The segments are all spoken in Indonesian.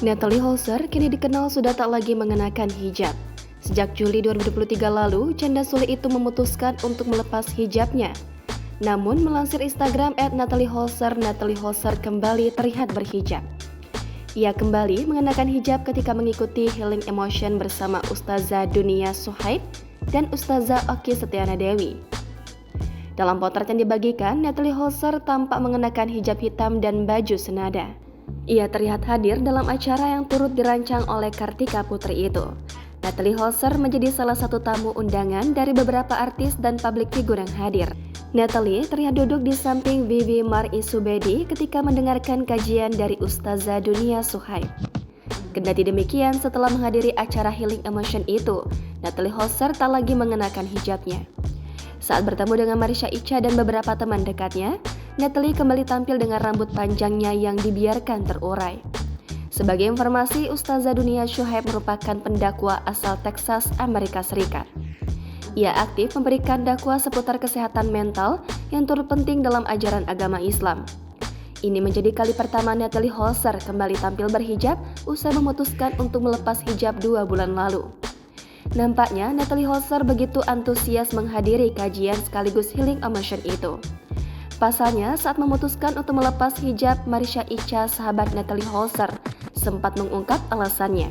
Natalie Holzer kini dikenal sudah tak lagi mengenakan hijab. Sejak Juli 2023 lalu, janda Sule itu memutuskan untuk melepas hijabnya. Namun, melansir Instagram @Natalie Holzer kembali terlihat berhijab. Ia kembali mengenakan hijab ketika mengikuti Healing Emotion bersama Ustazah Dunia Suhaib dan Ustazah Oki Setiana Dewi. Dalam potret yang dibagikan, Natalie Holzer tampak mengenakan hijab hitam dan baju senada. Ia terlihat hadir dalam acara yang turut dirancang oleh Kartika Putri itu. Natalie Holzer menjadi salah satu tamu undangan dari beberapa artis dan publik figur yang hadir. Natalie terlihat duduk di samping Vivi Marisubedi ketika mendengarkan kajian dari Ustazah Dunia Suhaib. Kendati demikian, setelah menghadiri acara Healing Emotion itu, Natalie Holzer tak lagi mengenakan hijabnya. Saat bertemu dengan Marisha Icha dan beberapa teman dekatnya, Natalie kembali tampil dengan rambut panjangnya yang dibiarkan terurai. Sebagai informasi, Ustazah Dunia Suhaib merupakan pendakwa asal Texas, Amerika Serikat. Ia aktif memberikan dakwah seputar kesehatan mental yang turut penting dalam ajaran agama Islam. Ini menjadi kali pertama Natalie Holzer kembali tampil berhijab usai memutuskan untuk melepas hijab 2 bulan lalu. Nampaknya Natalie Holzer begitu antusias menghadiri kajian sekaligus Healing Emotion itu. Pasalnya, saat memutuskan untuk melepas hijab, Marisha Icha, sahabat Natalie Holzer, sempat mengungkap alasannya.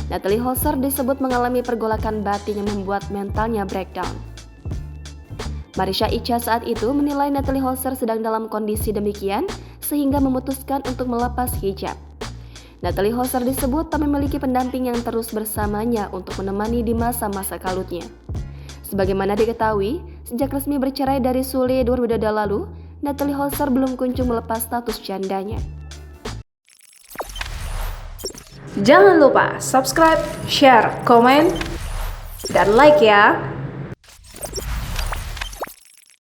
Natalie Holzer disebut mengalami pergolakan batin yang membuat mentalnya breakdown. Marisha Icha saat itu menilai Natalie Holzer sedang dalam kondisi demikian sehingga memutuskan untuk melepas hijab. Natalie Holzer disebut tak memiliki pendamping yang terus bersamanya untuk menemani di masa-masa kalutnya. Sebagaimana diketahui, sejak resmi bercerai dari Sule 2022 lalu, Natalie Holzer belum kunjung melepas status jandanya. Jangan lupa subscribe, share, komen, dan like ya!